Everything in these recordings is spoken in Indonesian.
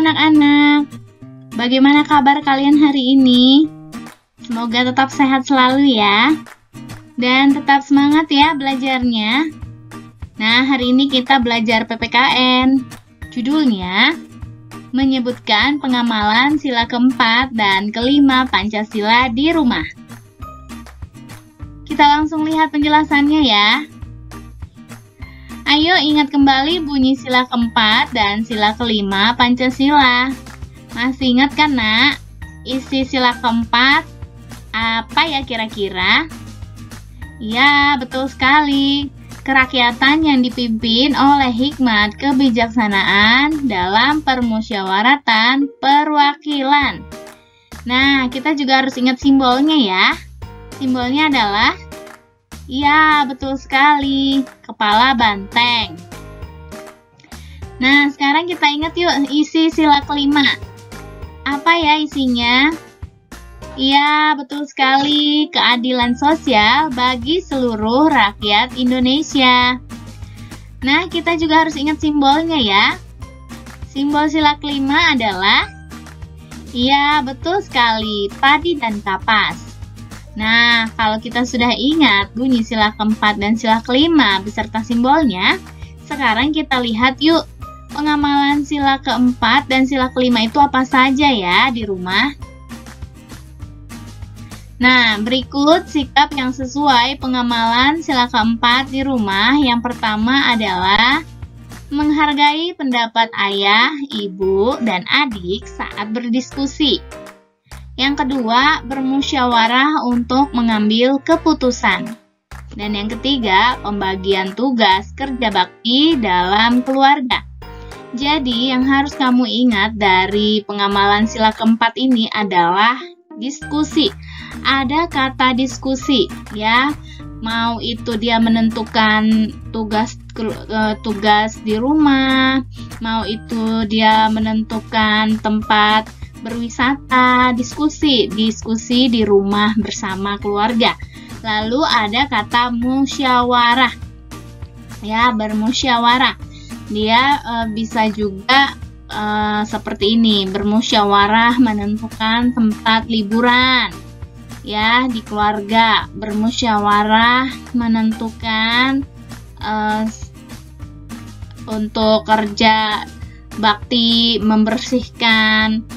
anak-anak. Bagaimana kabar kalian hari ini? Semoga tetap sehat selalu ya. Dan tetap semangat ya belajarnya. Nah, hari ini kita belajar PPKN. Judulnya menyebutkan pengamalan sila keempat dan kelima Pancasila di rumah. Kita langsung lihat penjelasannya ya. Ayo ingat kembali bunyi sila keempat dan sila kelima Pancasila. Masih ingat kan nak? Isi sila keempat apa ya kira-kira? Ya, betul sekali. Kerakyatan yang dipimpin oleh hikmat kebijaksanaan dalam permusyawaratan perwakilan. Nah, kita juga harus ingat simbolnya ya. Simbolnya adalah, ya betul sekali, kepala banteng. Nah, sekarang kita ingat yuk isi sila kelima. Apa ya isinya? Ya, betul sekali, keadilan sosial bagi seluruh rakyat Indonesia. Nah, kita juga harus ingat simbolnya ya. Simbol sila kelima adalah, ya betul sekali, padi dan kapas. Nah, kalau kita sudah ingat bunyi sila keempat dan sila kelima beserta simbolnya, sekarang kita lihat yuk, pengamalan sila keempat dan sila kelima itu apa saja ya di rumah. Nah, berikut sikap yang sesuai pengamalan sila keempat di rumah. Yang pertama adalah menghargai pendapat ayah, ibu, dan adik saat berdiskusi. Yang kedua, bermusyawarah untuk mengambil keputusan. Dan yang ketiga, pembagian tugas kerja bakti dalam keluarga. Jadi, yang harus kamu ingat dari pengamalan sila keempat ini adalah diskusi. Ada kata diskusi ya, mau itu dia menentukan tugas di rumah, mau itu dia menentukan tempat berwisata, diskusi di rumah bersama keluarga. Lalu ada kata musyawarah ya, bermusyawarah. Dia bisa juga seperti ini, bermusyawarah menentukan tempat liburan ya di keluarga, bermusyawarah menentukan untuk kerja bakti membersihkan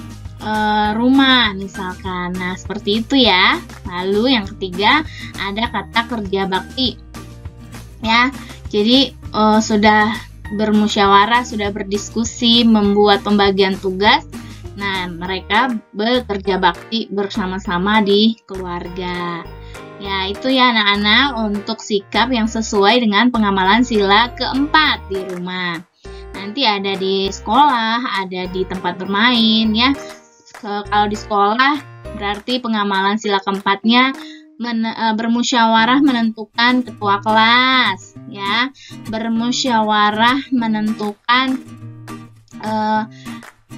rumah misalkan. Nah, seperti itu ya. Lalu yang ketiga ada kata kerja bakti ya. Jadi sudah bermusyawarah, sudah berdiskusi, membuat pembagian tugas. Nah, mereka bekerja bakti bersama-sama di keluarga. Ya, itu ya anak-anak untuk sikap yang sesuai dengan pengamalan sila keempat di rumah. Nanti ada di sekolah, ada di tempat bermain ya. Kalau di sekolah berarti pengamalan sila keempatnya bermusyawarah menentukan ketua kelas ya, bermusyawarah menentukan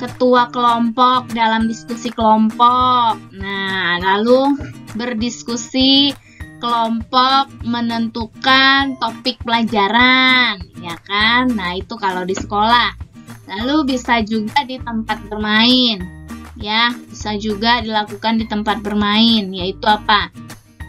ketua kelompok dalam diskusi kelompok. Nah, lalu berdiskusi kelompok menentukan topik pelajaran ya kan. Nah, itu kalau di sekolah. Lalu bisa juga di tempat bermain ya, bisa juga dilakukan di tempat bermain, yaitu apa?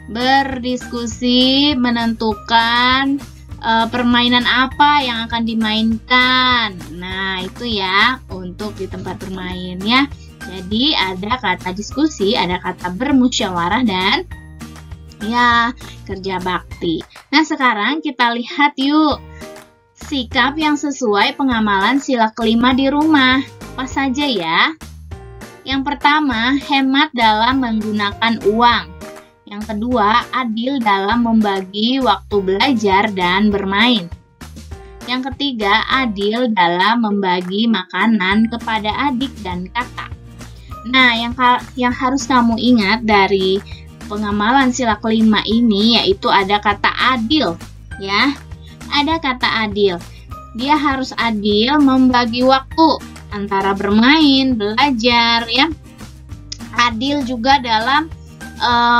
Berdiskusi menentukan permainan apa yang akan dimainkan. Nah, itu ya untuk di tempat bermain ya. Jadi ada kata diskusi, ada kata bermusyawarah, dan ya kerja bakti. Nah, sekarang kita lihat yuk sikap yang sesuai pengamalan sila kelima di rumah. Apa saja ya? Yang pertama, hemat dalam menggunakan uang. Yang kedua, adil dalam membagi waktu belajar dan bermain. Yang ketiga, adil dalam membagi makanan kepada adik dan kakak. Nah, yang harus kamu ingat dari pengamalan sila kelima ini yaitu ada kata adil, ya. Ada kata adil. Dia harus adil membagi waktu antara bermain, belajar, ya. Adil juga dalam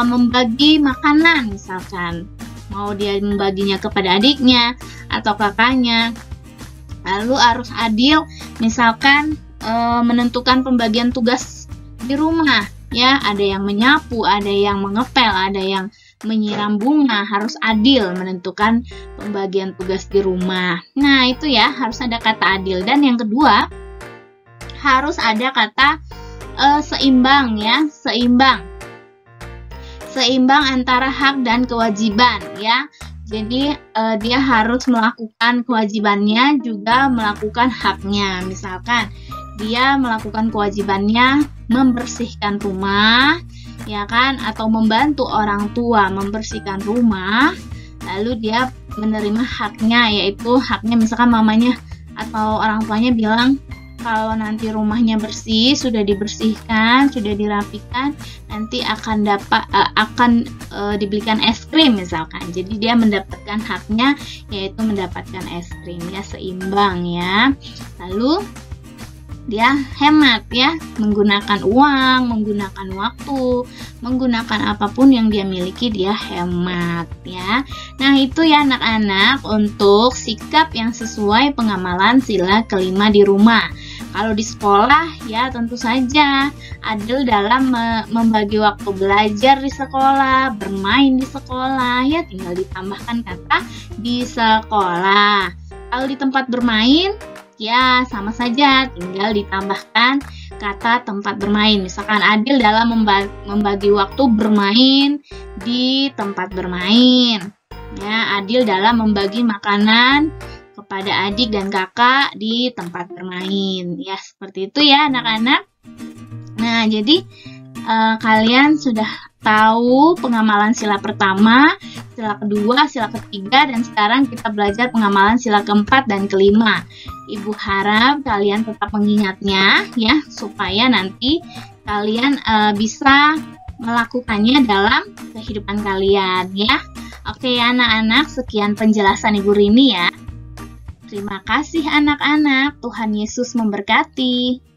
membagi makanan, misalkan mau dia membaginya kepada adiknya atau kakaknya. Lalu harus adil misalkan menentukan pembagian tugas di rumah ya. Ada yang menyapu, ada yang mengepel, ada yang menyiram bunga. Harus adil menentukan pembagian tugas di rumah. Nah, itu ya, harus ada kata adil. Dan yang kedua, harus ada kata seimbang ya, seimbang antara hak dan kewajiban ya. Jadi dia harus melakukan kewajibannya juga melakukan haknya. Misalkan dia melakukan kewajibannya membersihkan rumah ya kan, atau membantu orang tua membersihkan rumah, lalu dia menerima haknya, yaitu haknya misalkan mamanya atau orang tuanya bilang kalau nanti rumahnya bersih, sudah dibersihkan, sudah dirapikan, nanti akan dibelikan es krim misalkan. Jadi dia mendapatkan haknya, yaitu mendapatkan es krim ya, seimbang ya. Lalu dia hemat ya, menggunakan uang, menggunakan waktu, menggunakan apapun yang dia miliki, dia hemat ya. Nah, itu ya anak-anak untuk sikap yang sesuai pengamalan sila kelima di rumah. Kalau di sekolah ya tentu saja adil dalam membagi waktu belajar di sekolah, bermain di sekolah ya, tinggal ditambahkan kata di sekolah. Kalau di tempat bermain ya sama saja, tinggal ditambahkan kata tempat bermain. Misalkan adil dalam membagi waktu bermain di tempat bermain. Ya, adil dalam membagi makanan kepada adik dan kakak di tempat bermain. Ya, seperti itu ya anak-anak. Nah, jadi kalian sudah tahu pengamalan sila pertama, sila kedua, sila ketiga, dan sekarang kita belajar pengamalan sila keempat dan kelima. Ibu harap kalian tetap mengingatnya ya, supaya nanti kalian bisa melakukannya dalam kehidupan kalian ya. Oke ya anak-anak, sekian penjelasan Ibu Rini ya. Terima kasih anak-anak, Tuhan Yesus memberkati.